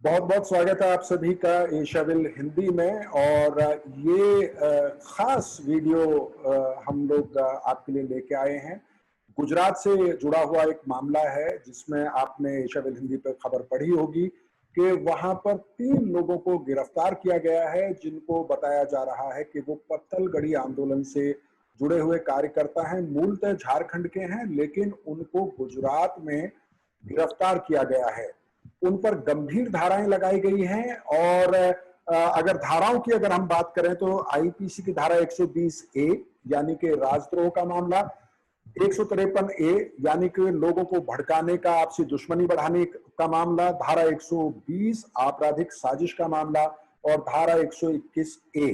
बहुत बहुत स्वागत है आप सभी का एशियाविल हिंदी में। और ये खास वीडियो हम लोग आपके लिए लेके आए हैं। गुजरात से जुड़ा हुआ एक मामला है जिसमें आपने एशियाविल हिंदी पर खबर पढ़ी होगी कि वहां पर 3 लोगों को गिरफ्तार किया गया है, जिनको बताया जा रहा है कि वो पत्थलगड़ी आंदोलन से जुड़े हुए कार्यकर्ता हैं। मूलतः झारखंड के हैं, लेकिन उनको गुजरात में गिरफ्तार किया गया है। उन पर गंभीर धाराएं लगाई गई हैं। और अगर धाराओं की हम बात करें तो आईपीसी की धारा 120 ए यानी कि राजद्रोह का मामला, 153 ए यानी कि लोगों को भड़काने का, आपसी दुश्मनी बढ़ाने का मामला, धारा 120 आपराधिक साजिश का मामला और धारा 121 ए।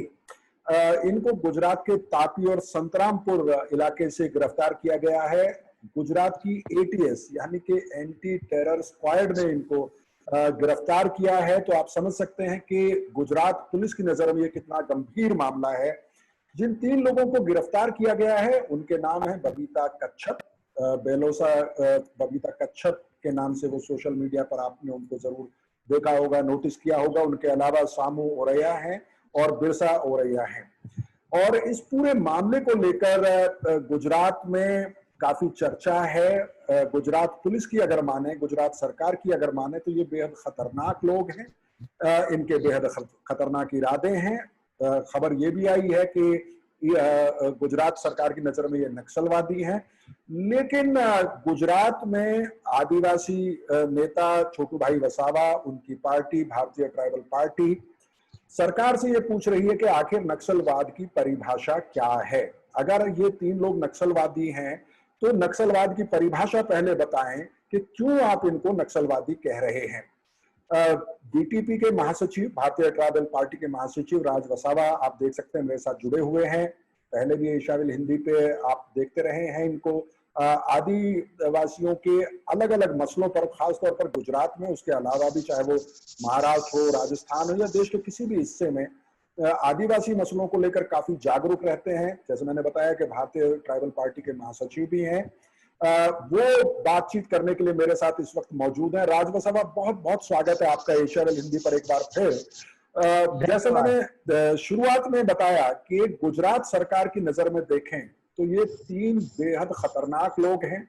इनको गुजरात के तापी और संतरामपुर इलाके से गिरफ्तार किया गया है। गुजरात की एटीएस यानी कि एंटी टेरर स्क्वाड ने इनको गिरफ्तार किया है। तो आप समझ सकते हैं कि गुजरात पुलिस की नजर में ये कितना गंभीर मामला है। जिन 3 लोगों को गिरफ्तार किया गया है उनके नाम है बबीता कच्छप, बेलोसा बबीता कच्छप के नाम से वो सोशल मीडिया पर आपने उनको जरूर देखा होगा, नोटिस किया होगा। उनके अलावा सामू ओरैया हैं और बिरसा ओरैया हैं। और इस पूरे मामले को लेकर गुजरात में काफी चर्चा है। गुजरात पुलिस की अगर माने, गुजरात सरकार की अगर माने, तो ये बेहद खतरनाक लोग हैं। इनके बेहद खतरनाक इरादे हैं। खबर ये भी आई है कि गुजरात सरकार की नजर में ये नक्सलवादी हैं। लेकिन गुजरात में आदिवासी नेता छोटू भाई वसावा, उनकी पार्टी भारतीय ट्राइबल पार्टी सरकार से ये पूछ रही है कि आखिर नक्सलवाद की परिभाषा क्या है। अगर ये 3 लोग नक्सलवादी हैं तो नक्सलवाद की परिभाषा पहले बताएं कि क्यों आप इनको नक्सलवादी कह रहे हैं। बीटीपी के महासचिव, भारतीय ट्राइबल पार्टी के महासचिव राज वसावा आप देख सकते हैं मेरे साथ जुड़े हुए हैं। पहले भी एशियाविल हिंदी पे आप देखते रहे हैं इनको। आदिवासियों के अलग अलग मसलों पर, खासतौर पर गुजरात में, उसके अलावा भी चाहे वो महाराष्ट्र हो, राजस्थान हो या देश के किसी भी हिस्से में, आदिवासी मसलों को लेकर काफी जागरूक रहते हैं। जैसे मैंने बताया कि भारतीय ट्राइबल पार्टी के महासचिव भी हैं। वो बातचीत करने के लिए मेरे साथ इस वक्त मौजूद हैं। राज वसावा, बहुत बहुत स्वागत है आपका एशियाविल हिंदी पर एक बार फिर। जैसे मैंने शुरुआत में बताया कि गुजरात सरकार की नजर में देखें तो ये 3 बेहद खतरनाक लोग हैं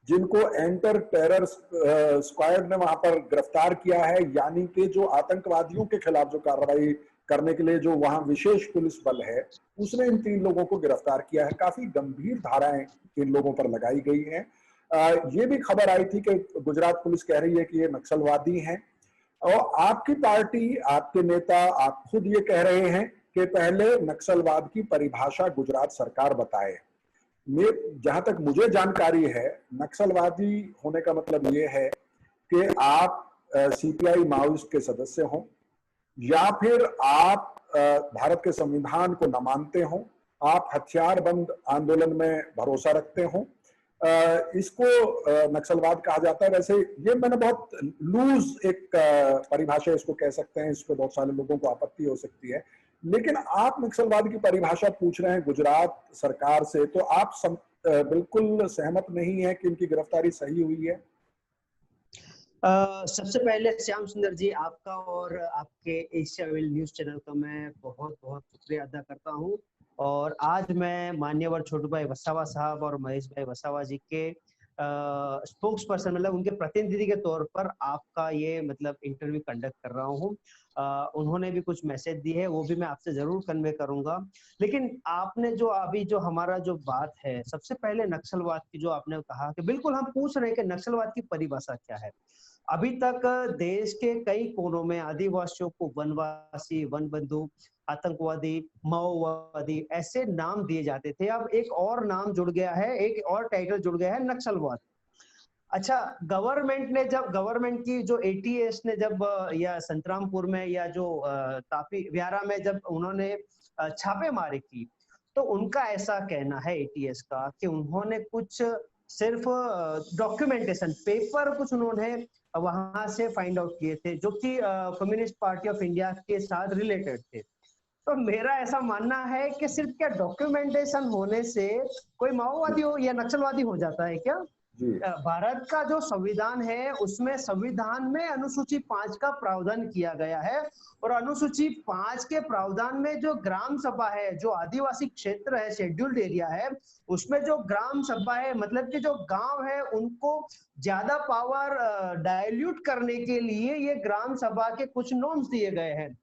जिनको एंटर टेरर स्क्वाड ने वहां पर गिरफ्तार किया है। यानी कि जो आतंकवादियों के खिलाफ जो कार्रवाई करने के लिए जो वहां विशेष पुलिस बल है, उसने इन 3 लोगों को गिरफ्तार किया है। काफी गंभीर धाराएं इन लोगों पर लगाई गई हैं। ये भी खबर आई थी कि गुजरात पुलिस कह रही है कि ये नक्सलवादी हैं। और आपकी पार्टी, आपके नेता, आप खुद ये कह रहे हैं कि पहले नक्सलवाद की परिभाषा गुजरात सरकार बताए। जहां तक मुझे जानकारी है, नक्सलवादी होने का मतलब ये है कि आप सीपीआई माओइस्ट के सदस्य हों, या फिर आप भारत के संविधान को न मानते हों, आप हथियारबंद आंदोलन में भरोसा रखते हों। इसको नक्सलवाद कहा जाता है। वैसे ये मैंने बहुत लूज एक परिभाषा इसको कह सकते हैं, इस पर बहुत सारे लोगों को आपत्ति हो सकती है। लेकिन आप नक्सलवाद की परिभाषा पूछ रहे हैं गुजरात सरकार से, तो आप बिल्कुल सहमत नहीं है कि इनकी गिरफ्तारी सही हुई है? सबसे पहले श्याम सुंदर जी, आपका और आपके एशियाविल न्यूज चैनल का मैं बहुत बहुत शुक्रिया अदा करता हूं। और आज मैं मान्यवर छोटू भाई वसावा साहब और महेश भाई वसावा जी के स्पोक्स पर्सन, मतलब उनके प्रतिनिधि के तौर पर आपका ये इंटरव्यू कंडक्ट कर रहा हूँ। उन्होंने भी कुछ मैसेज दी है, वो भी मैं आपसे जरूर कन्वे करूंगा। लेकिन आपने जो अभी जो हमारा जो बात है, सबसे पहले नक्सलवाद की जो आपने कहा कि बिल्कुल हम पूछ रहे हैं कि नक्सलवाद की परिभाषा क्या है। अभी तक देश के कई कोनों में आदिवासियों को वनवासी, वनबंधु, आतंकवादी, माओवादी ऐसे नाम दिए जाते थे। अब एक और नाम जुड़ गया है, एक और टाइटल जुड़ गया है, नक्सलवाद। अच्छा, गवर्नमेंट की जो एटीएस ने जब या संतरामपुर में या जो तापी व्यारा में जब उन्होंने छापेमारी की, तो उनका ऐसा कहना है एटीएस का कि उन्होंने कुछ सिर्फ डॉक्यूमेंटेशन पेपर कुछ उन्होंने वहां से फाइंड आउट किए थे जो कि कम्युनिस्ट पार्टी ऑफ इंडिया के साथ रिलेटेड थे। तो मेरा ऐसा मानना है कि सिर्फ क्या डॉक्यूमेंटेशन होने से कोई माओवादी हो या नक्सलवादी हो जाता है क्या? जी। भारत का जो संविधान है उसमें संविधान में अनुसूची 5 का प्रावधान किया गया है और अनुसूची 5 के प्रावधान में जो ग्राम सभा है, जो आदिवासी क्षेत्र है, शेड्यूल्ड एरिया है, उसमें जो ग्राम सभा है मतलब कि जो गांव है उनको ज्यादा पावर डाइल्यूट करने के लिए ये ग्राम सभा के कुछ नॉर्म्स दिए गए हैं।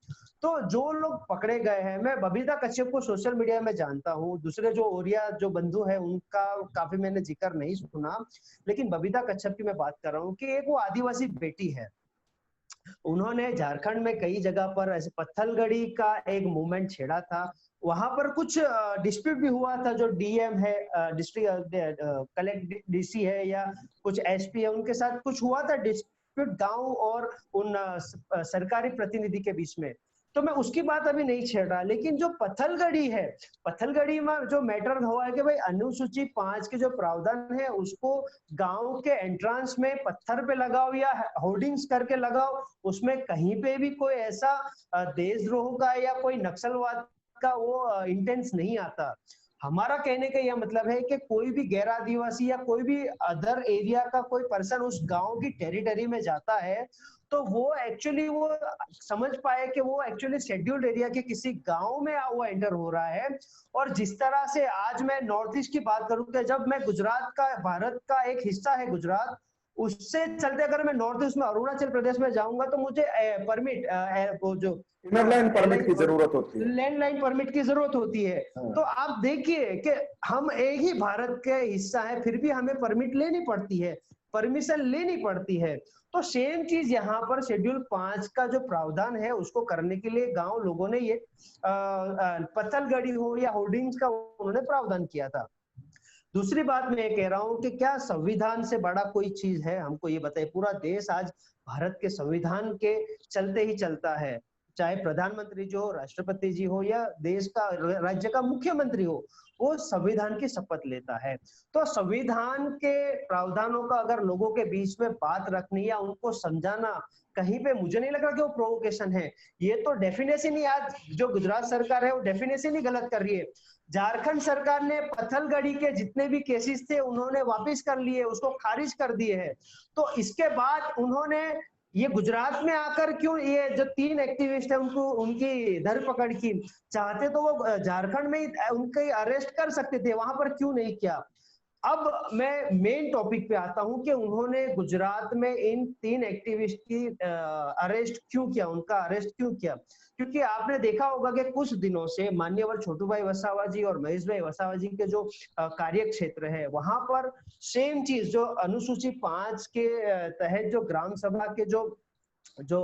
तो जो लोग पकड़े गए हैं, मैं बबीता कश्यप को सोशल मीडिया में जानता हूँ, दूसरे जो ओरिया जो बंधु है उनका काफी मैंने जिक्र नहीं सुना, लेकिन बबीता कश्यप की मैं बात कर रहा हूँ कि एक वो आदिवासी बेटी है। उन्होंने झारखंड में कई जगह पर ऐसे पत्थलगड़ी का एक मूवमेंट छेड़ा था, वहां पर कुछ डिस्प्यूट भी हुआ था। जो डीएम है, डिस्ट्रिक्ट कलेक्ट डीसी है या कुछ एसपी है, उनके साथ कुछ हुआ था डिस्प्यूट गांव और उन सरकारी प्रतिनिधि के बीच में। तो मैं उसकी बात अभी नहीं छेड़ रहा, लेकिन जो पत्थलगड़ी है, पत्थलगड़ी में जो मैटर हुआ है कि भाई अनुसूची 5 के जो प्रावधान है उसको गांव के एंट्रेंस में पत्थर पे लगाओ या होर्डिंग्स करके लगाओ, उसमें कहीं पे भी कोई ऐसा देशद्रोह का या कोई नक्सलवाद का वो इंटेंस नहीं आता। हमारा कहने का यह मतलब है कि कोई भी गैर आदिवासी या कोई भी अदर एरिया का कोई पर्सन उस गांव की टेरिटरी में जाता है तो वो एक्चुअली वो समझ पाए कि वो एक्चुअली शेड्यूल्ड एरिया के किसी गांव में वो एंटर हो रहा है। और जिस तरह से आज मैं नॉर्थ ईस्ट की बात करूं कि जब मैं गुजरात का, भारत का एक हिस्सा है गुजरात, उससे चलते अगर मैं नॉर्थ ईस्ट में अरुणाचल प्रदेश में जाऊंगा तो मुझे परमिट, वो जो इनर लाइन परमिट की जरूरत होती है, लैंडलाइन परमिट की जरूरत होती है। हाँ। तो आप देखिए कि हम एक ही भारत के हिस्सा है, फिर भी हमें परमिट लेनी पड़ती है, परमिशन लेनी पड़ती है। तो सेम चीज यहाँ पर शेड्यूल 5 का जो प्रावधान है उसको करने के लिए गांव लोगों ने ये पत्थलगड़ी हो या होर्डिंग्स का उन्होंने प्रावधान किया था। दूसरी बात मैं ये कह रहा हूं कि क्या संविधान से बड़ा कोई चीज है? हमको ये बताइए। पूरा देश आज भारत के संविधान के चलते ही चलता है, चाहे प्रधानमंत्री जी हो, राष्ट्रपति जी हो या देश का राज्य का मुख्यमंत्री हो, वो संविधान की शपथ लेता है। तो संविधान के प्रावधानों का अगर लोगों के बीच में बात रखनी या उनको समझाना, कहीं पे मुझे नहीं लग रहा कि वो प्रोवोकेशन है। ये तो डेफिनेशन ही आज जो गुजरात सरकार है वो डेफिनेशन ही गलत कर रही है। झारखंड सरकार ने पत्थलगड़ी के जितने भी केसेस थे उन्होंने वापस कर लिए, उसको खारिज कर दिए हैं। तो इसके बाद उन्होंने ये गुजरात में आकर क्यों ये जो 3 एक्टिविस्ट है उनको उनकी धरपकड़ की? चाहते तो वो झारखंड में ही उनके अरेस्ट कर सकते थे, वहां पर क्यों नहीं किया? अब मैं मेन टॉपिक पे आता हूं कि उन्होंने गुजरात में इन 3 एक्टिविस्ट की अरेस्ट क्यों किया, उनका अरेस्ट क्यों किया? क्योंकि आपने देखा होगा कि कुछ दिनों से माननीय छोटू भाई वसावा जी और महेश भाई वसावा जी के जो कार्य क्षेत्र है वहां पर सेम चीज जो अनुसूची 5 के तहत जो ग्राम सभा के जो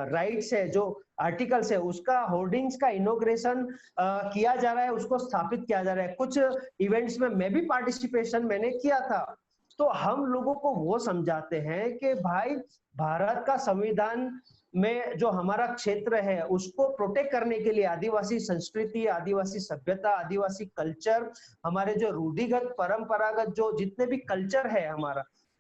राइट्स है, जो आर्टिकल्स है, उसका होर्डिंग्स का इनॉग्रेशन किया जा रहा है, उसको स्थापित किया जा रहा है। कुछ इवेंट्स में मैं भी पार्टिसिपेशन मैंने किया था। तो हम लोगों को वो समझाते हैं कि भाई भारत का संविधान में जो हमारा क्षेत्र है उसको प्रोटेक्ट करने के लिए आदिवासी संस्कृति, आदिवासी सभ्यता, आदिवासी कल्चर, हमारे जो रूढ़िगत परंपरागत जो जितने भी कल्चर है,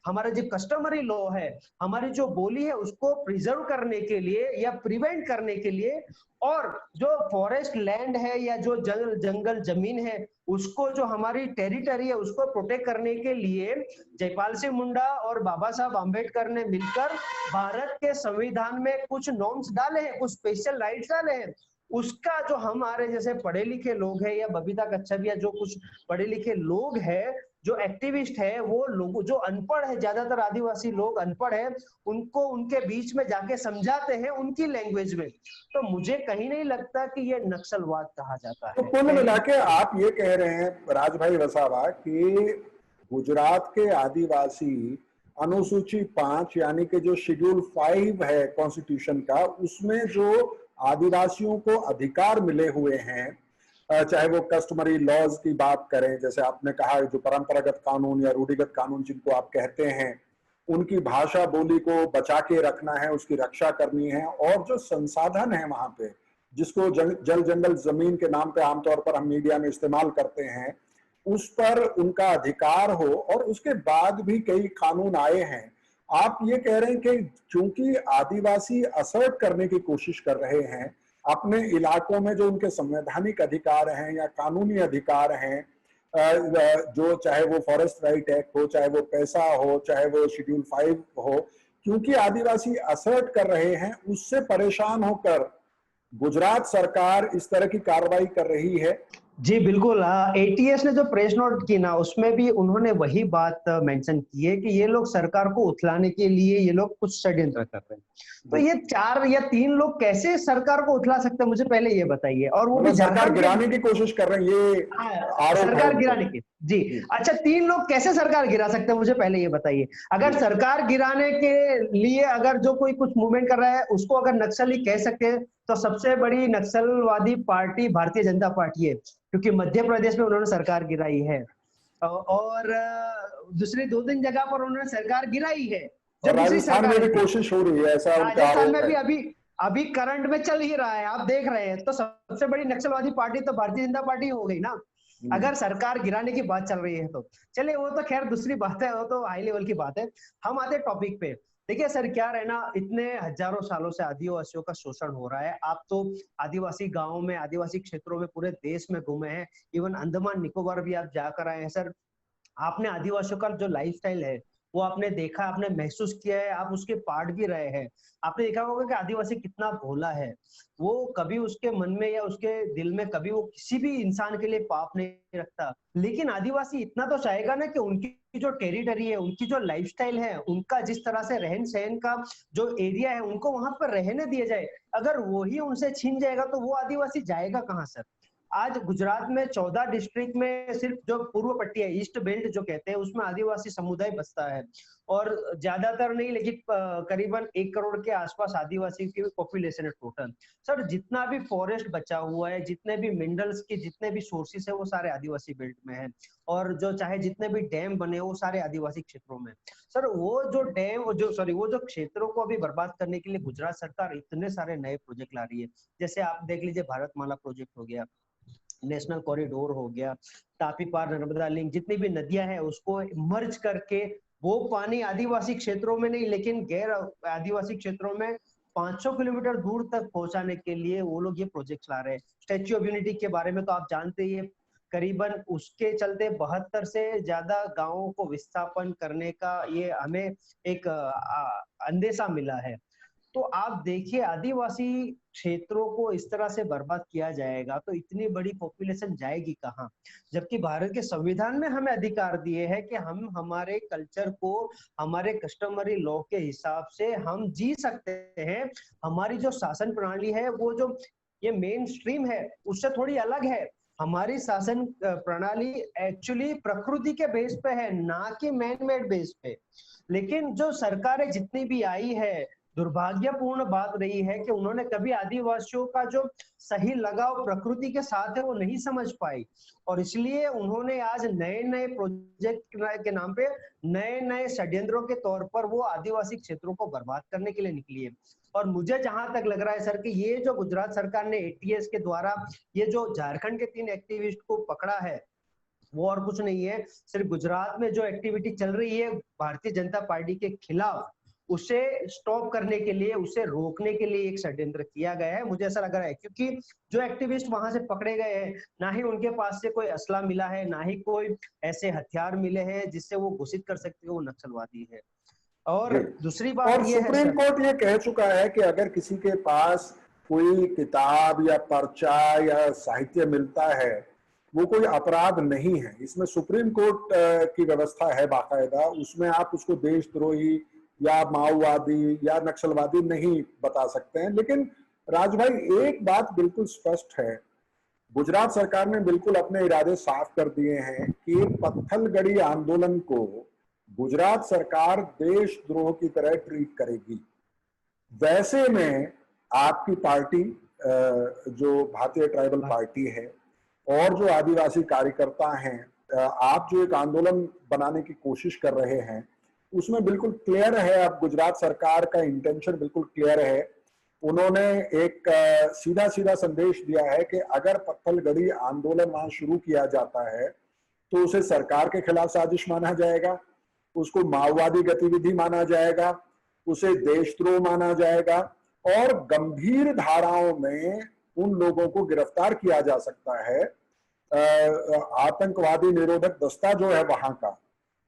हमारा जो कस्टमरी लॉ है, हमारी जो बोली है, उसको प्रिजर्व करने के लिए या प्रिवेंट करने के लिए, और जो फॉरेस्ट लैंड है या जो जंगल जमीन है उसको, जो हमारी टेरिटरी है उसको प्रोटेक्ट करने के लिए जयपाल सिंह मुंडा और बाबा साहब आम्बेडकर ने मिलकर भारत के संविधान में कुछ नॉर्म्स डाले हैं, कुछ स्पेशल राइट्स डाले हैं। उसका जो हमारे जैसे पढ़े लिखे लोग हैं या बबीता कच्छप या जो कुछ पढ़े लिखे लोग हैं, जो एक्टिविस्ट है, वो लोग जो अनपढ़ है, ज्यादातर आदिवासी लोग अनपढ़ है, उनको उनके बीच में जाके समझाते हैं उनकी लैंग्वेज में। तो मुझे कहीं नहीं लगता कि ये नक्सलवाद कहा जाता तो है। कुल मिला के आप ये कह रहे हैं राजभाई वसावा कि गुजरात के आदिवासी अनुसूची 5 यानी कि जो शेड्यूल 5 है कॉन्स्टिट्यूशन का, उसमें जो आदिवासियों को अधिकार मिले हुए हैं, चाहे वो कस्टमरी लॉज की बात करें, जैसे आपने कहा जो परंपरागत कानून या रूढ़िगत कानून जिनको आप कहते हैं, उनकी भाषा बोली को बचा के रखना है, उसकी रक्षा करनी है, और जो संसाधन है वहां पे जिसको जल जंगल जमीन के नाम पे आमतौर पर हम मीडिया में इस्तेमाल करते हैं, उस पर उनका अधिकार हो। और उसके बाद भी कई कानून आए हैं। आप ये कह रहे हैं कि क्योंकि आदिवासी असर्ट करने की कोशिश कर रहे हैं अपने इलाकों में जो उनके संवैधानिक अधिकार हैं या कानूनी अधिकार हैं, जो चाहे वो फॉरेस्ट राइट एक्ट हो, चाहे वो पैसा हो, चाहे वो शेड्यूल 5 हो, क्योंकि आदिवासी असर्ट कर रहे हैं, उससे परेशान होकर गुजरात सरकार इस तरह की कार्रवाई कर रही है। जी बिल्कुल, एटीएस ने जो प्रेस नोट की ना उसमें भी उन्होंने वही बात मेंशन की है कि ये लोग सरकार को उथलाने के लिए ये लोग कुछ षड्यंत्र कर रहे हैं। तो ये 4 या 3 लोग कैसे सरकार को उथला सकते हैं, मुझे पहले ये बताइए। और वो भी मतलब सरकार झारखंड के गिराने की कोशिश कर रहे हैं, ये आरोप है सरकार उन गिराने पर। की। जी अच्छा, 3 लोग कैसे सरकार गिरा सकते हैं, मुझे पहले ये बताइए। अगर सरकार गिराने के लिए अगर जो कोई कुछ मूवमेंट कर रहा है उसको अगर नक्सली कह सकते हैं, तो सबसे बड़ी नक्सलवादी पार्टी भारतीय जनता पार्टी है, क्योंकि मध्य प्रदेश में उन्होंने सरकार गिराई है और दूसरी 2-3 जगह पर उन्होंने सरकार गिराई है जो और दूसरी राजस्थान में सरकारें भी थी। कोशिश हो रही है, ऐसा उनका राजस्थान आरोप में है। भी अभी अभी करंट में चल ही रहा है, आप देख रहे हैं। तो सबसे बड़ी नक्सलवादी पार्टी तो भारतीय जनता पार्टी हो गई ना, अगर सरकार गिराने की बात चल रही है तो। चलिए वो तो खैर दूसरी बात है, वो तो हाई लेवल की बात है। हम आते टॉपिक पे। देखिए सर, क्या रहना, इतने हजारों सालों से आदिवासियों का शोषण हो रहा है। आप तो आदिवासी गांवों में, आदिवासी क्षेत्रों में पूरे देश में घूमे हैं, इवन अंडमान निकोबार भी आप जाकर आए हैं सर। आपने आदिवासियों का जो लाइफस्टाइल है वो आपने देखा, आपने महसूस किया है, आप उसके पार्ट भी रहे हैं। आपने देखा होगा कि आदिवासी कितना भोला है। वो कभी उसके मन में या उसके दिल में कभी वो किसी भी इंसान के लिए पाप नहीं रखता। लेकिन आदिवासी इतना तो चाहेगा ना कि उनकी जो टेरिटरी है, उनकी जो लाइफस्टाइल है, उनका जिस तरह से रहन सहन का जो एरिया है, उनको वहां पर रहने दिया जाए। अगर वो ही उनसे छीन जाएगा तो वो आदिवासी जाएगा कहाँ सर। आज गुजरात में 14 डिस्ट्रिक्ट में सिर्फ जो पूर्व पट्टी है, ईस्ट बेल्ट जो कहते हैं, उसमें आदिवासी समुदाय बसता है। और ज्यादातर नहीं, लेकिन करीबन 1 करोड़ के आसपास आदिवासी की पॉपुलेशन है टोटल। सर जितना भी फॉरेस्ट बचा हुआ है, जितने भी मिनरल्स के जितने भी सोर्सेस है, वो सारे आदिवासी बेल्ट में है। और जो चाहे जितने भी डैम बने वो सारे आदिवासी क्षेत्रों में। सर वो जो डैम, वो जो क्षेत्रों को अभी बर्बाद करने के लिए गुजरात सरकार इतने सारे नए प्रोजेक्ट ला रही है। जैसे आप देख लीजिए, भारतमाला प्रोजेक्ट हो गया, नेशनल कॉरिडोर हो गया, तापी पार नर्मदा लिंक, जितनी भी नदियां हैं उसको मर्ज करके वो पानी आदिवासी क्षेत्रों में नहीं लेकिन गैर आदिवासी क्षेत्रों में 500 किलोमीटर दूर तक पहुंचाने के लिए वो लोग ये प्रोजेक्ट ला रहे हैं। स्टैच्यू ऑफ यूनिटी के बारे में तो आप जानते ही है, करीबन उसके चलते 72 से ज्यादा गांवों को विस्थापन करने का ये हमें एक अंदेशा मिला है। तो आप देखिए, आदिवासी क्षेत्रों को इस तरह से बर्बाद किया जाएगा तो इतनी बड़ी पॉपुलेशन जाएगी कहाँ। जबकि भारत के संविधान में हमें अधिकार दिए है कि हम हमारे कल्चर को, हमारे कस्टमरी लॉ के हिसाब से हम जी सकते हैं। हमारी जो शासन प्रणाली है वो जो ये मेन स्ट्रीम है उससे थोड़ी अलग है। हमारी शासन प्रणाली एक्चुअली प्रकृति के बेस पे है, ना कि मैन मेड बेस पे। लेकिन जो सरकारें जितनी भी आई है, दुर्भाग्यपूर्ण बात रही है कि उन्होंने कभी आदिवासियों का जो सही लगाव प्रकृति के साथ है वो नहीं समझ पाई। और इसलिए उन्होंने आज नए नए प्रोजेक्ट के नाम पे, नए नए षड्यंत्रों के तौर पर वो आदिवासी क्षेत्रों को बर्बाद करने के लिए निकली है। और मुझे जहां तक लग रहा है सर कि ये जो गुजरात सरकार ने एटीएस के द्वारा ये जो झारखंड के 3 एक्टिविस्ट को पकड़ा है, वो और कुछ नहीं है, सिर्फ गुजरात में जो एक्टिविटी चल रही है भारतीय जनता पार्टी के खिलाफ, उसे स्टॉप करने के लिए, उसे रोकने के लिए एक षड्यंत्र किया गया है, मुझे ऐसा लग रहा है। क्योंकि जो एक्टिविस्ट वहां से पकड़े गए हैं, ना ही उनके पास से कोई असला मिला है, ना ही कोई ऐसे हथियार मिले हैं जिससे वो घोषित कर सकते हो वो नक्सलवादी है। और दूसरी बात और ये है सुप्रीम सर, कोर्ट ये कह चुका है कि अगर किसी के पास कोई किताब या पर्चा या साहित्य मिलता है, वो कोई अपराध नहीं है। इसमें सुप्रीम कोर्ट की व्यवस्था है बाकायदा, उसमें आप उसको देशद्रोही या माओवादी या नक्सलवादी नहीं बता सकते हैं। लेकिन राज भाई, एक बात बिल्कुल स्पष्ट है, गुजरात सरकार ने बिल्कुल अपने इरादे साफ कर दिए हैं कि पत्थलगड़ी आंदोलन को गुजरात सरकार देशद्रोह की तरह ट्रीट करेगी। वैसे में आपकी पार्टी, जो भारतीय ट्राइबल पार्टी है, और जो आदिवासी कार्यकर्ता हैं, आप जो एक आंदोलन बनाने की कोशिश कर रहे हैं, उसमें बिल्कुल क्लियर है, अब गुजरात सरकार का इंटेंशन बिल्कुल क्लियर है। उन्होंने एक सीधा सीधा संदेश दिया है कि अगर पत्थलगड़ी आंदोलन वहां शुरू किया जाता है तो उसे सरकार के खिलाफ साजिश माना जाएगा, उसको माओवादी गतिविधि माना जाएगा, उसे देशद्रोह माना जाएगा, और गंभीर धाराओं में उन लोगों को गिरफ्तार किया जा सकता है आतंकवादी निरोधक दस्ता जो है वहां का,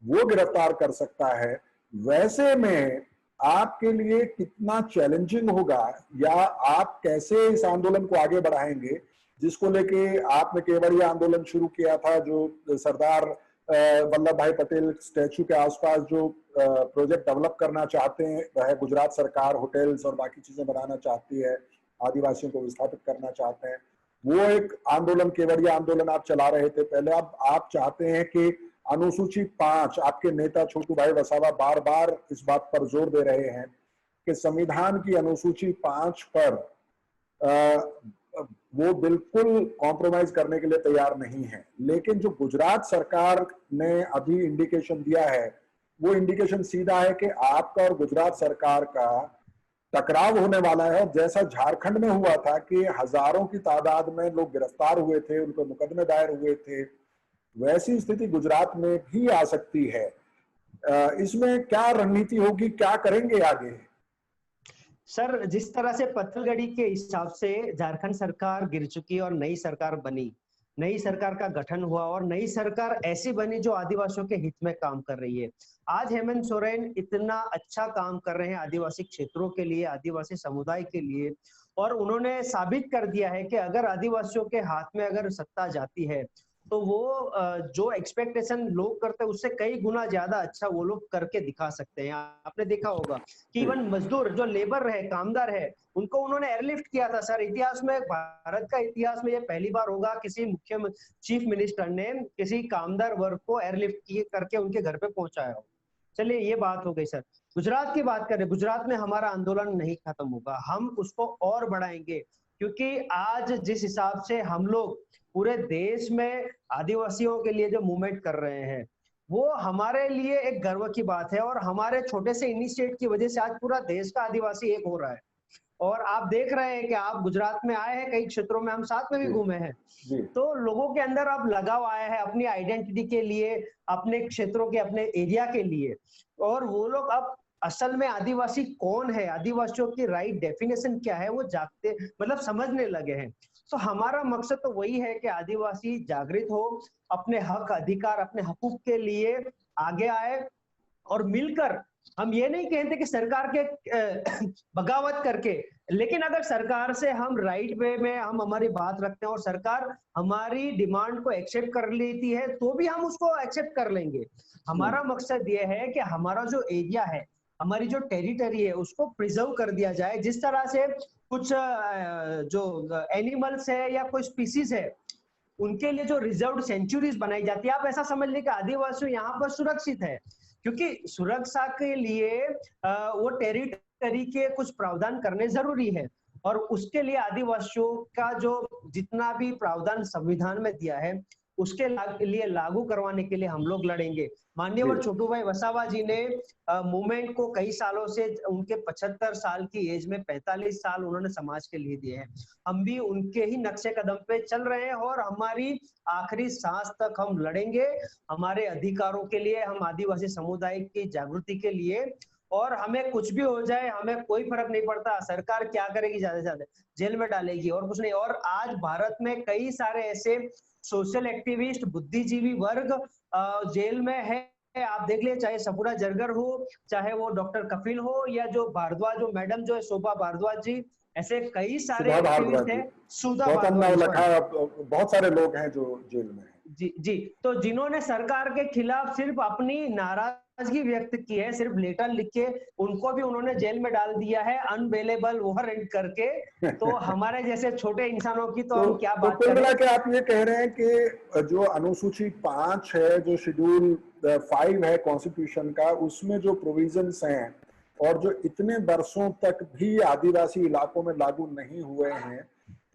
वो गिरफ्तार कर सकता है, वैसे में आपके लिए कितना चैलेंजिंग होगा, या आप कैसे इस आंदोलन को आगे बढ़ाएंगे, जिसको लेके आपने केवड़िया आंदोलन शुरू किया था, जो सरदार वल्लभ भाई पटेल स्टैचू के आसपास जो प्रोजेक्ट डेवलप करना चाहते हैं, वह गुजरात सरकार होटल्स और बाकी चीजें बनाना चाहती है, आदिवासियों को विस्थापित करना चाहते हैं, वो एक आंदोलन, केवड़िया आंदोलन आप चला रहे थे पहले। अब आप चाहते हैं कि अनुसूची 5, आपके नेता छोटू भाई वसावा बार बार इस बात पर जोर दे रहे हैं कि संविधान की अनुसूची 5 पर वो बिल्कुल कॉम्प्रोमाइज करने के लिए तैयार नहीं है। लेकिन जो गुजरात सरकार ने अभी इंडिकेशन दिया है, वो इंडिकेशन सीधा है कि आपका और गुजरात सरकार का टकराव होने वाला है। जैसा झारखंड में हुआ था कि हजारों की तादाद में लोग गिरफ्तार हुए थे, उन पर मुकदमे दायर हुए थे, वैसी स्थिति गुजरात में भी आ सकती है। इसमें क्या रणनीति होगी, क्या करेंगे आगे? सर, जिस तरह से पत्थलगड़ी के हिसाब से झारखंड सरकार गिर चुकी और नई सरकार बनी, नई सरकार का गठन हुआ और नई सरकार ऐसी बनी जो आदिवासियों के हित में काम कर रही है। आज हेमंत सोरेन इतना अच्छा काम कर रहे हैं आदिवासी क्षेत्रों के लिए, आदिवासी समुदाय के लिए, और उन्होंने साबित कर दिया है कि अगर आदिवासियों के हाथ में अगर सत्ता जाती है तो वो जो एक्सपेक्टेशन लोग करते हैं उससे कई गुना ज्यादा अच्छा वो लोग करके दिखा सकते हैं। आपने देखा होगा कि इवन मजदूर जो लेबर है, कामदार है, उनको उन्होंने एयरलिफ्ट किया था। सर, इतिहास में, भारत का इतिहास में ये पहली बार होगा किसी मुख्य चीफ मिनिस्टर ने किसी कामदार वर्ग को एयरलिफ्ट करके उनके घर पे पहुंचाया हो। चलिए, ये बात हो गई। सर, गुजरात की बात करें, गुजरात में हमारा आंदोलन नहीं खत्म होगा, हम उसको और बढ़ाएंगे, क्योंकि आज जिस हिसाब से हम लोग पूरे देश में आदिवासियों के लिए जो मूवमेंट कर रहे हैं, वो हमारे लिए एक गर्व की बात है। और हमारे छोटे से इनिशिएट की वजह से आज पूरा देश का आदिवासी एक हो रहा है। और आप देख रहे हैं कि आप गुजरात में आए हैं, कई क्षेत्रों में हम साथ में भी घूमे हैं, तो लोगों के अंदर अब लगाव आया है अपनी आइडेंटिटी के लिए, अपने क्षेत्रों के, अपने एरिया के लिए। और वो लोग अब असल में आदिवासी कौन है, आदिवासियों की राइट डेफिनेशन क्या है, वो जागते, मतलब समझने लगे हैं। तो हमारा मकसद तो वही है कि आदिवासी जागृत हो, अपने हक अधिकार, अपने हकूक के लिए आगे आए, और मिलकर, हम ये नहीं कहते कि सरकार के बगावत करके, लेकिन अगर सरकार से हम राइट वे में हम हमारी बात रखते हैं और सरकार हमारी डिमांड को एक्सेप्ट कर लेती है तो भी हम उसको एक्सेप्ट कर लेंगे। हमारा मकसद ये है कि हमारा जो एरिया है, हमारी जो टेरिटरी है, उसको प्रिजर्व कर दिया जाए। जिस तरह से कुछ जो एनिमल्स है या कोई स्पीसीज है, उनके लिए जो रिजर्व सेंचुरीज बनाई जाती है, आप ऐसा समझ लीजिए कि आदिवासी यहाँ पर सुरक्षित है, क्योंकि सुरक्षा के लिए वो टेरिटरी के कुछ प्रावधान करने जरूरी है। और उसके लिए आदिवासियों का जो जितना भी प्रावधान संविधान में दिया है, उसके लिए लागू करवाने के लिए हम लोग लड़ेंगे। माननीय छोटू भाई वसावा जी ने मूवमेंट को कई सालों से, उनके 75 साल की एज में 45 साल उन्होंने समाज के लिए दिए हैं। हम भी उनके ही नक्शे कदम पे चल रहे हैं और हमारी आखिरी सांस तक हम लड़ेंगे हमारे अधिकारों के लिए, हम आदिवासी समुदाय की जागृति के लिए। और हमें कुछ भी हो जाए, हमें कोई फर्क नहीं पड़ता, सरकार क्या करेगी, ज्यादा से ज्यादा जेल में डालेगी और कुछ नहीं। और आज भारत में कई सारे ऐसे सोशल एक्टिविस्ट, बुद्धिजीवी वर्ग जेल में है। आप देख लिए, चाहे सपुरा जरगर हो, चाहे वो डॉक्टर कपिल हो, या जो भारद्वाज, जो मैडम जो है शोभा भारद्वाज जी, ऐसे कई सारे एक्टिविस्ट हैं, सुधा भारद्वाज, बहुत सारे लोग हैं जो जेल में हैं। जी, तो जिन्होंने सरकार के खिलाफ सिर्फ अपनी नाराजगी व्यक्त की है, सिर्फ लेटर लिख के, उनको भी उन्होंने जेल में डाल दिया है अनबेलेबल वारंट करके। तो हमारे जैसे छोटे इंसानों की तो हम क्या बात करें। मिला के आप ये कह रहे हैं कि जो अनुसूची 5 है, जो शेड्यूल 5 है कॉन्स्टिट्यूशन का, उसमें जो प्रोविजंस हैं और जो इतने वर्षों तक भी आदिवासी इलाकों में लागू नहीं हुए हैं,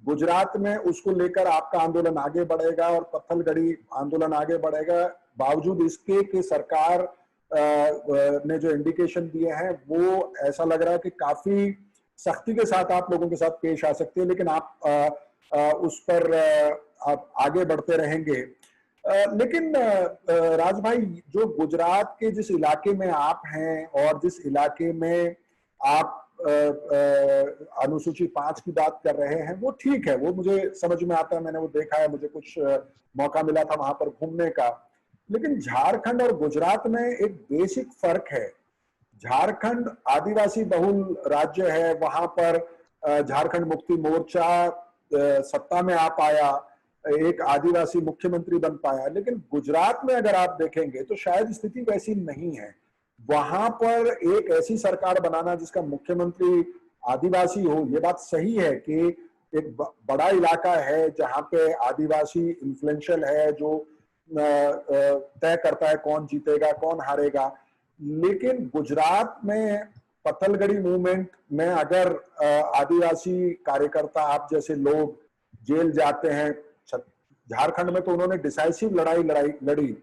गुजरात में उसको लेकर आपका आंदोलन आगे बढ़ेगा और पत्थलगड़ी आंदोलन आगे बढ़ेगा, बावजूद इसके कि सरकार ने जो इंडिकेशन दिए हैं वो ऐसा लग रहा है कि काफी सख्ती के साथ आप लोगों के साथ पेश आ सकते हैं। लेकिन आप उस पर आप आगे बढ़ते रहेंगे। लेकिन राज भाई, जो गुजरात के जिस इलाके में आप हैं और जिस इलाके में आप अनुसूची 5 की बात कर रहे हैं वो ठीक है, वो मुझे समझ में आता है, मैंने वो देखा है, मुझे कुछ मौका मिला था वहां पर घूमने का। लेकिन झारखंड और गुजरात में एक बेसिक फर्क है। झारखंड आदिवासी बहुल राज्य है, वहां पर झारखंड मुक्ति मोर्चा सत्ता में आ पाया, एक आदिवासी मुख्यमंत्री बन पाया। लेकिन गुजरात में अगर आप देखेंगे तो शायद स्थिति वैसी नहीं है। वहां पर एक ऐसी सरकार बनाना जिसका मुख्यमंत्री आदिवासी हो, ये बात सही है कि एक बड़ा इलाका है जहां पे आदिवासी इन्फ्लुएंशियल है, जो तय करता है कौन जीतेगा कौन हारेगा। लेकिन गुजरात में पत्थलगड़ी मूवमेंट में अगर आदिवासी कार्यकर्ता आप जैसे लोग जेल जाते हैं, झारखंड में तो उन्होंने डिसाइसिव लड़ाई लड़ी,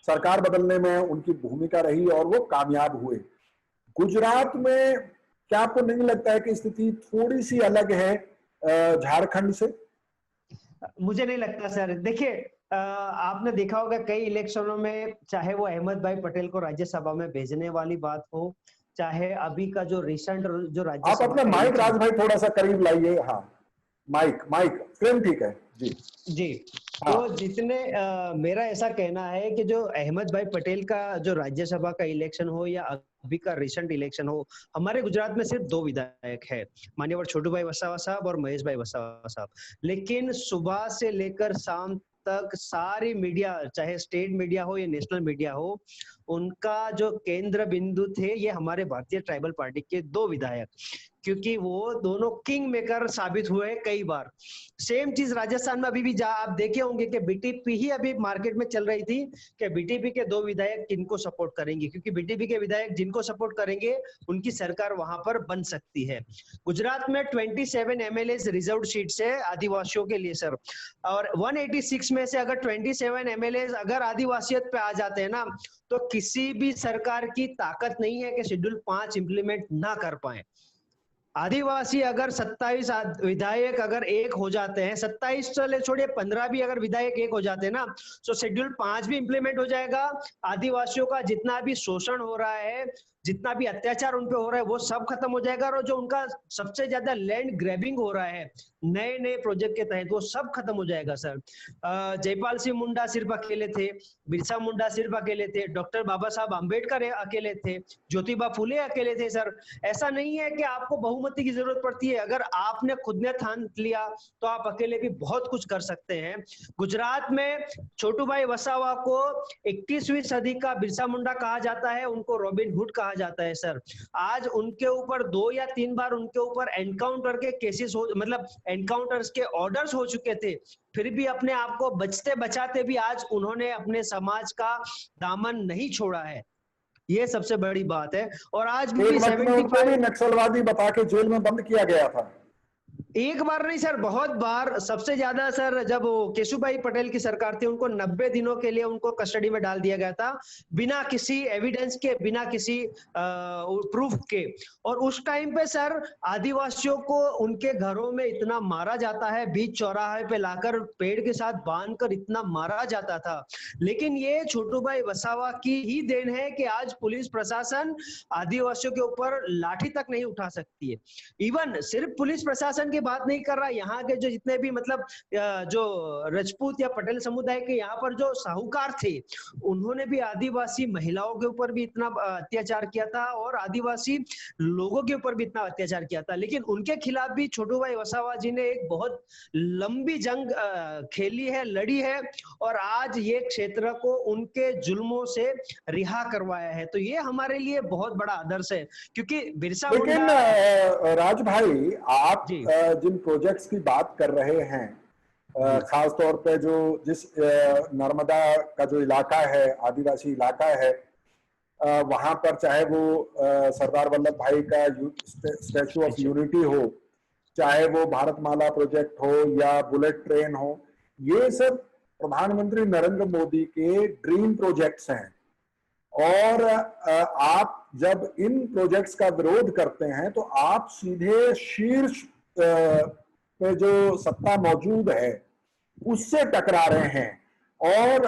सरकार बदलने में उनकी भूमिका रही और वो कामयाब हुए। गुजरात में क्या आपको नहीं लगता है कि स्थिति थोड़ी सी अलग है झारखंड से? मुझे नहीं लगता सर। देखिए, आपने देखा होगा कई इलेक्शनों में, चाहे वो अहमद भाई पटेल को राज्यसभा में भेजने वाली बात हो, चाहे अभी का जो रिसेंट जो आप राज्यसभा अपना का माइक इलेक्शन। राज भाई थोड़ा सा करीब लाइए। हाँ, माइक फ्रेम ठीक है जी। जी, हाँ, तो जितने मेरा ऐसा कहना है कि जो अहमद भाई पटेल का जो राज्यसभा का इलेक्शन हो या अभी का रिसेंट इलेक्शन हो, हमारे गुजरात में सिर्फ 2 विधायक है, माननीय छोटू भाई वसावा साहब और महेश भाई वसावा साहब। लेकिन सुबह से लेकर शाम तक सारी मीडिया, चाहे स्टेट मीडिया हो या नेशनल मीडिया हो, उनका जो केंद्र बिंदु थे ये हमारे भारतीय ट्राइबल पार्टी के 2 विधायक, क्योंकि वो दोनों किंग मेकर साबित हुए कई बार। सेम चीज राजस्थान में अभी भी आप देखे होंगे कि बीटीपी ही अभी मार्केट में चल रही थी कि बीटीपी के 2 विधायक किनको सपोर्ट करेंगे, क्योंकि बीटीपी के विधायक जिनको सपोर्ट करेंगे उनकी सरकार वहां पर बन सकती है। गुजरात में 27 एमएलए रिजर्व सीट्स है आदिवासियों के लिए सर, और 186 में से अगर 27 एमएलए अगर आदिवासियत पे आ जाते हैं ना, तो किसी भी सरकार की ताकत नहीं है कि शेड्यूल 5 इंप्लीमेंट ना कर पाए। आदिवासी अगर 27 विधायक अगर एक हो जाते हैं, 27 चले छोड़िए 15 भी अगर विधायक एक हो जाते हैं ना, तो शेड्यूल 5 भी इंप्लीमेंट हो जाएगा। आदिवासियों का जितना भी शोषण हो रहा है, जितना भी अत्याचार उन पे हो रहा है, वो सब खत्म हो जाएगा। और जो उनका सबसे ज्यादा लैंड ग्रैबिंग हो रहा है नए नए प्रोजेक्ट के तहत, वो सब खत्म हो जाएगा सर। जयपाल सिंह मुंडा सिर्फ अकेले थे, बिरसा मुंडा सिर्फ अकेले थे, डॉक्टर बाबा साहब आम्बेडकर अकेले थे, ज्योतिबा फुले अकेले थे सर। ऐसा नहीं है कि आपको बहुमती की जरूरत पड़ती है, अगर आपने खुद ने ठान लिया तो आप अकेले भी बहुत कुछ कर सकते हैं। गुजरात में छोटू भाई वसावा को 21वीं सदी का बिरसा मुंडा कहा जाता है, उनको रॉबिन हुड कहा जाता है सर। आज उनके ऊपर 2 या 3 बार उनके ऊपर एनकाउंटर के केसेस हो, मतलब एनकाउंटर्स के ऑर्डर्स हो चुके थे, फिर भी अपने आप को बचते बचाते भी आज उन्होंने अपने समाज का दामन नहीं छोड़ा है। ये सबसे बड़ी बात है। और आज भी एक वक्त में उनको भी 75 नक्सलवादी बता के जेल में बंद किया गया था। एक बार नहीं सर, बहुत बार। सबसे ज्यादा सर जब केशुभाई पटेल की सरकार थी, उनको 90 दिनों के लिए उनको कस्टडी में डाल दिया गया था, बिना किसी एविडेंस के, बिना किसी प्रूफ के। और उस टाइम पे सर आदिवासियों को उनके घरों में इतना मारा जाता है, बीच चौराहे पे लाकर पेड़ के साथ बांधकर इतना मारा जाता था। लेकिन ये छोटू भाई वसावा की ही देन है कि आज पुलिस प्रशासन आदिवासियों के ऊपर लाठी तक नहीं उठा सकती है। इवन सिर्फ पुलिस प्रशासन की बात नहीं कर रहा, यहाँ के जो जितने भी मतलब जो राजपूत या पटेल समुदाय के यहाँ पर जो साहूकार थे, उन्होंने भी आदिवासी महिलाओं के ऊपर भी इतना अत्याचार किया था और आदिवासी लोगों के ऊपर भी इतना अत्याचार किया था। लेकिन उनके खिलाफ भी छोटू भाई वसावा जी ने एक बहुत लंबी जंग खेली है, लड़ी है, और आज ये क्षेत्र को उनके जुल्मों से रिहा करवाया है। तो ये हमारे लिए बहुत बड़ा आदर्श है, क्योंकि बिरसा लेकिन मुंडा राज भाई, आप जी जिन प्रोजेक्ट्स की बात कर रहे हैं, खास तौर पे जो जिस नर्मदा का जो इलाका है, आदिवासी इलाका है, वहां पर चाहे वो सरदार वल्लभ भाई का स्टैचू ऑफ यूनिटी हो, चाहे वो भारतमाला प्रोजेक्ट हो या बुलेट ट्रेन हो, ये सब प्रधानमंत्री नरेंद्र मोदी के ड्रीम प्रोजेक्ट्स हैं। और आप जब इन प्रोजेक्ट्स का विरोध करते हैं तो आप सीधे शीर्ष पे जो सत्ता मौजूद है उससे टकरा रहे हैं। और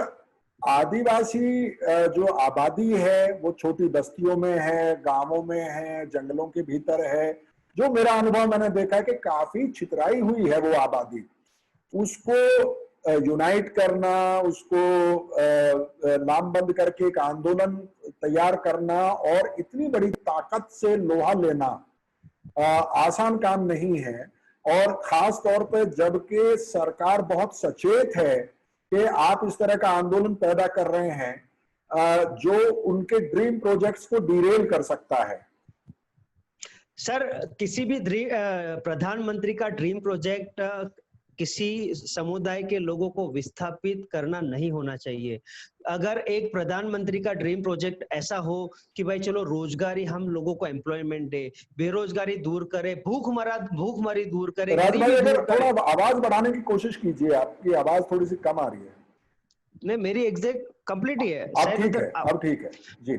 आदिवासी जो आबादी है वो छोटी बस्तियों में है, गांवों में है, जंगलों के भीतर है, जो मेरा अनुभव मैंने देखा है कि काफी छितराई हुई है वो आबादी, उसको यूनाइट करना, उसको लामबंद करके एक आंदोलन तैयार करना और इतनी बड़ी ताकत से लोहा लेना आसान काम नहीं है। और खास तौर पे जबकि सरकार बहुत सचेत है कि आप इस तरह का आंदोलन पैदा कर रहे हैं जो उनके ड्रीम प्रोजेक्ट्स को डिरेल कर सकता है। सर, किसी भी प्रधानमंत्री का ड्रीम प्रोजेक्ट किसी समुदाय के लोगों को विस्थापित करना नहीं होना चाहिए। अगर एक प्रधानमंत्री का ड्रीम प्रोजेक्ट ऐसा हो कि भाई चलो रोजगारी, हम लोगों को एम्प्लॉयमेंट दे, बेरोजगारी दूर करे, भूखमरी दूर करे, राज भाई, गरीबी अगर दूर करे। थोड़ा आवाज बढ़ाने की कोशिश कीजिए, आपकी आवाज थोड़ी सी कम आ रही है। नहीं, मेरी एग्जैक्ट कंप्लीट ही है। अब ठीक है, अब ठीक है जी।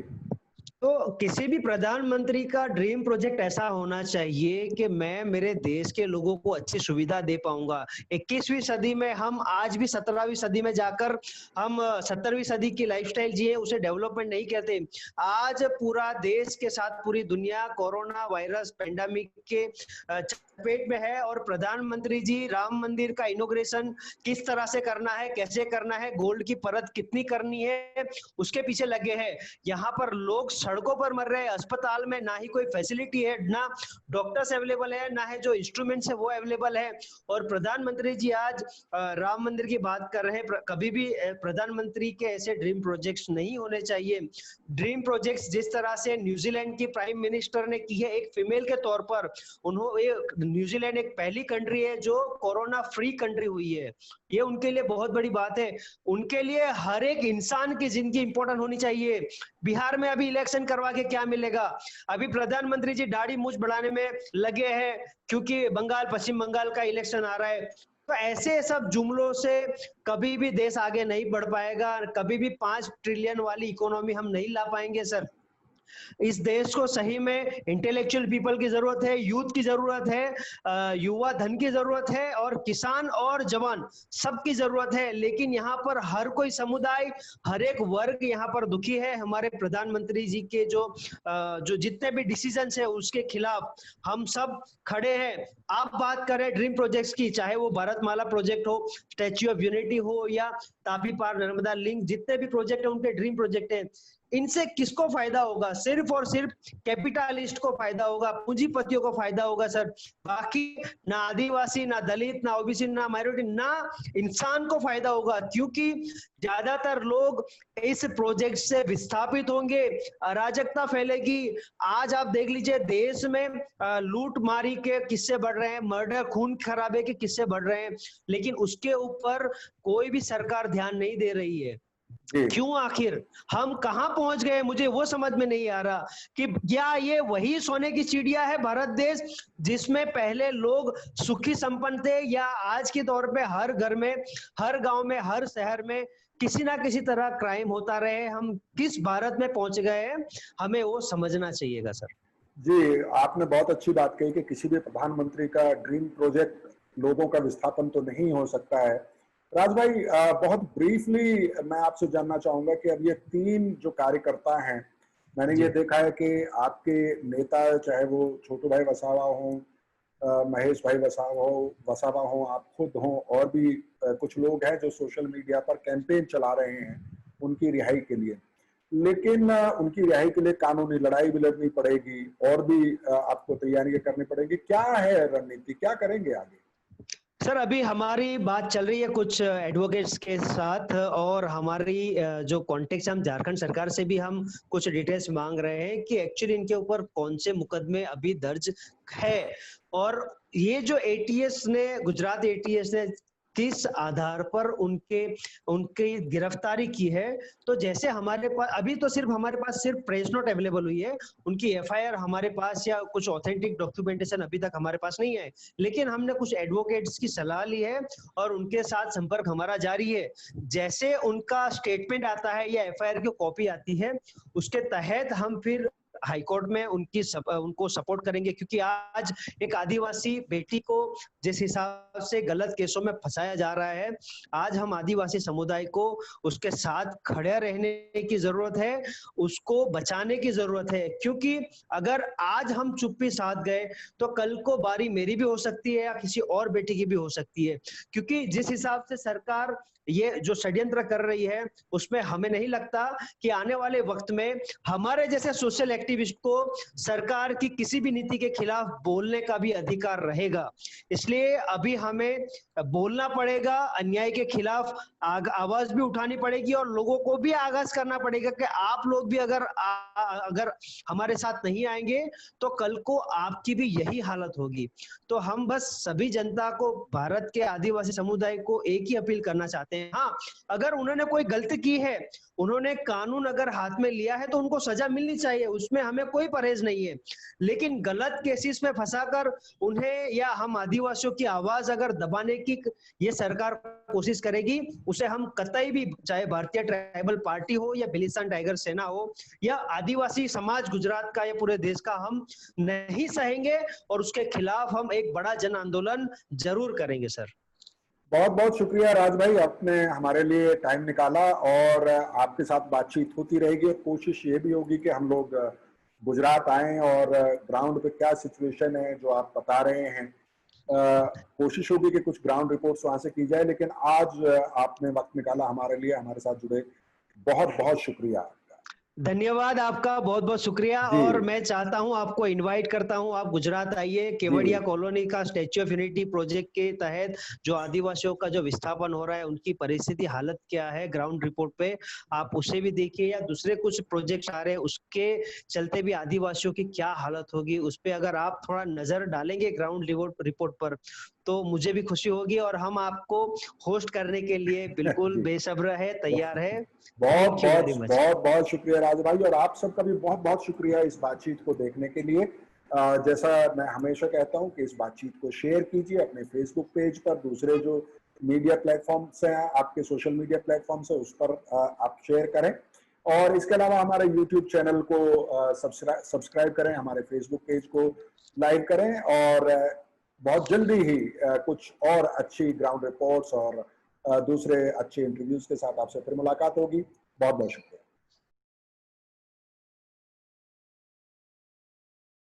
तो किसी भी प्रधानमंत्री का ड्रीम प्रोजेक्ट ऐसा होना चाहिए कि मैं मेरे देश के लोगों को अच्छी सुविधा दे पाऊंगा। 21वीं सदी में हम आज भी 17वीं सदी में जाकर हम 17वीं सदी की लाइफस्टाइल जिए, उसे डेवलपमेंट नहीं कहते। आज पूरा देश के साथ पूरी दुनिया कोरोना वायरस पेंडेमिक के चपेट में है और प्रधानमंत्री जी राम मंदिर का इनॉग्रेशन किस तरह से करना है, कैसे करना है, गोल्ड की परत कितनी करनी है, उसके पीछे लगे हैं। यहाँ पर लोग सड़कों पर मर रहे हैं, अस्पताल में ना ही कोई फैसिलिटी है, ना डॉक्टर्स अवेलेबल है, ना है जो इंस्ट्रूमेंट्स है वो अवेलेबल है। और प्रधानमंत्री जी आज राम मंदिर की बात कर रहे हैं। कभी भी प्रधानमंत्री के ऐसे ड्रीम प्रोजेक्ट्स नहीं होने चाहिए। ड्रीम प्रोजेक्ट्स जिस तरह से न्यूजीलैंड की प्राइम मिनिस्टर ने की है एक फीमेल के तौर पर, उन्होंने, न्यूजीलैंड एक पहली कंट्री है जो कोरोना फ्री कंट्री हुई है, ये उनके लिए बहुत बड़ी बात है। उनके लिए हर एक इंसान की जिंदगी इंपॉर्टेंट होनी चाहिए। बिहार में अभी इलेक्शन करवा के क्या मिलेगा? अभी प्रधानमंत्री जी दाढ़ी मूंछ बढ़ाने में लगे हैं क्योंकि पश्चिम बंगाल का इलेक्शन आ रहा है। तो ऐसे सब जुमलों से कभी भी देश आगे नहीं बढ़ पाएगा, कभी भी 5 ट्रिलियन वाली इकोनॉमी हम नहीं ला पाएंगे सर। इस देश को सही में इंटेलेक्चुअल पीपल की जरूरत है, यूथ की जरूरत है, युवा धन की जरूरत है और किसान और जवान सबकी जरूरत है। लेकिन यहाँ पर हर कोई समुदाय, हर एक वर्ग यहाँ पर दुखी है। हमारे प्रधानमंत्री जी के जो जितने भी डिसीजंस है उसके खिलाफ हम सब खड़े हैं। आप बात करें ड्रीम प्रोजेक्ट्स की, चाहे वो भारतमाला प्रोजेक्ट हो, स्टैच्यू ऑफ यूनिटी हो या तापी पार नर्मदा लिंक, जितने भी प्रोजेक्ट है उनके ड्रीम प्रोजेक्ट है। इनसे किसको फायदा होगा? सिर्फ और सिर्फ कैपिटलिस्ट को फायदा होगा, पूंजीपतियों को फायदा होगा सर। बाकी ना आदिवासी, ना दलित, ना ओबीसी, ना माइनॉरिटी, ना इंसान को फायदा होगा, क्योंकि ज्यादातर लोग इस प्रोजेक्ट से विस्थापित होंगे, अराजकता फैलेगी। आज आप देख लीजिए देश में लूट मारी के किस्से बढ़ रहे हैं, मर्डर, खून खराबे के किस्से बढ़ रहे हैं, लेकिन उसके ऊपर कोई भी सरकार ध्यान नहीं दे रही है। क्यों? आखिर हम कहां पहुंच गए? मुझे वो समझ में नहीं आ रहा कि क्या ये वही सोने की चिड़िया है भारत देश, जिसमें पहले लोग सुखी संपन्न थे, या आज के दौर पे हर घर में, हर गांव में, हर शहर में किसी ना किसी तरह क्राइम होता रहे? हम किस भारत में पहुंच गए हैं, हमें वो समझना चाहिएगा सर। जी, आपने बहुत अच्छी बात कही कि किसी भी प्रधानमंत्री का ड्रीम प्रोजेक्ट लोगों का विस्थापन तो नहीं हो सकता है। राज भाई, बहुत ब्रीफली मैं आपसे जानना चाहूंगा कि अब ये 3 जो कार्यकर्ता हैं, मैंने ये देखा है कि आपके नेता, चाहे वो छोटू भाई वसावा हो, महेश भाई वसावा हो, आप खुद हो, और भी कुछ लोग हैं जो सोशल मीडिया पर कैंपेन चला रहे हैं उनकी रिहाई के लिए। लेकिन उनकी रिहाई के लिए कानूनी लड़ाई भी लड़नी पड़ेगी और भी आपको तैयारियां करनी पड़ेगी। क्या है रणनीति, क्या करेंगे आगे? सर, अभी हमारी बात चल रही है कुछ एडवोकेट्स के साथ, और हमारी जो कॉन्टेक्ट, हम झारखंड सरकार से भी हम कुछ डिटेल्स मांग रहे हैं कि एक्चुअली इनके ऊपर कौन से मुकदमे अभी दर्ज है, और ये जो एटीएस ने, गुजरात एटीएस ने किस आधार पर उनकी गिरफ्तारी की है। तो जैसे हमारे पास अभी तो हमारे पास सिर्फ प्रेस नोट अवेलेबल हुई है, उनकी एफआईआर हमारे पास या कुछ ऑथेंटिक डॉक्यूमेंटेशन अभी तक हमारे पास नहीं है। लेकिन हमने कुछ एडवोकेट्स की सलाह ली है और उनके साथ संपर्क हमारा जारी है। जैसे उनका स्टेटमेंट आता है या एफआईआर की कॉपी आती है, उसके तहत हम फिर हाईकोर्ट में उनको सपोर्ट करेंगे, क्योंकि आज एक आदिवासी बेटी को जिस हिसाब से गलत केसों में फंसाया जा रहा है, आज हम आदिवासी समुदाय को उसके साथ खड़े रहने की जरूरत है, उसको बचाने की जरूरत है। क्योंकि अगर आज हम चुप्पी साध गए तो कल को बारी मेरी भी हो सकती है या किसी और बेटी की भी हो सकती है। क्योंकि जिस हिसाब से सरकार ये जो षड्यंत्र कर रही है, उसमें हमें नहीं लगता कि आने वाले वक्त में हमारे जैसे सोशल एक्टिविस्ट को सरकार की किसी भी नीति के खिलाफ बोलने का भी अधिकार रहेगा। इसलिए अभी हमें बोलना पड़ेगा, अन्याय के खिलाफ आवाज भी उठानी पड़ेगी और लोगों को भी आगाज करना पड़ेगा कि आप लोग भी अगर हमारे साथ नहीं आएंगे तो कल को आपकी भी यही हालत होगी। तो हम बस सभी जनता को, भारत के आदिवासी समुदाय को एक ही अपील करना चाहते हैं, हाँ, अगर उन्होंने कोई गलती की है, उन्होंने कानून अगर हाथ में लिया है तो उनको सजा मिलनी चाहिए, उसमें हमें कोई परहेज नहीं है। लेकिन गलत केसेस में फंसाकर उन्हें या हम आदिवासियों की आवाज अगर दबाने की ये सरकार कोशिश करेगी, उसे हम कतई भी, चाहे भारतीय ट्राइबल पार्टी हो या बिलिसान टाइगर सेना हो या आदिवासी समाज गुजरात का या पूरे देश का, हम नहीं सहेंगे और उसके खिलाफ हम एक बड़ा जन आंदोलन जरूर करेंगे सर। बहुत बहुत शुक्रिया राज भाई, आपने हमारे लिए टाइम निकाला और आपके साथ बातचीत होती रहेगी। कोशिश ये भी होगी कि हम लोग गुजरात आएं और ग्राउंड पे क्या सिचुएशन है जो आप बता रहे हैं, कोशिश होगी कि कुछ ग्राउंड रिपोर्ट्स वहां से की जाए। लेकिन आज आपने वक्त निकाला हमारे लिए, हमारे साथ जुड़े, बहुत बहुत शुक्रिया। धन्यवाद आपका, बहुत बहुत शुक्रिया। और मैं चाहता हूं, आपको इनवाइट करता हूं, आप गुजरात आइए। केवड़िया कॉलोनी का स्टैच्यू ऑफ यूनिटी प्रोजेक्ट के तहत जो आदिवासियों का जो विस्थापन हो रहा है, उनकी परिस्थिति हालत क्या है ग्राउंड रिपोर्ट पे, आप उसे भी देखिए। या दूसरे कुछ प्रोजेक्ट आ रहे हैं, उसके चलते भी आदिवासियों की क्या हालत होगी, उस पर अगर आप थोड़ा नजर डालेंगे ग्राउंड रिपोर्ट पर, तो मुझे भी खुशी होगी। और हम आपको होस्ट करने के लिए बिल्कुल बेसब्र है, तैयार है। बहुत बहुत शुक्रिया राज भाई, और आप सबका भी बहुत बहुत शुक्रिया इस बातचीत को देखने के लिए। जैसा मैं हमेशा कहता हूं कि इस बातचीत को शेयर कीजिए अपने फेसबुक पेज पर, दूसरे जो मीडिया प्लेटफॉर्म्स हैं, आपके सोशल मीडिया प्लेटफॉर्म्स है, उस पर आप शेयर करें। और इसके अलावा हमारे यूट्यूब चैनल को सब्सक्राइब करें, हमारे फेसबुक पेज को लाइक करें, और बहुत जल्दी ही कुछ और अच्छी ग्राउंड रिपोर्ट्स और दूसरे अच्छे इंटरव्यूज के साथ आपसे फिर मुलाकात होगी। बहुत बहुत शुक्रिया।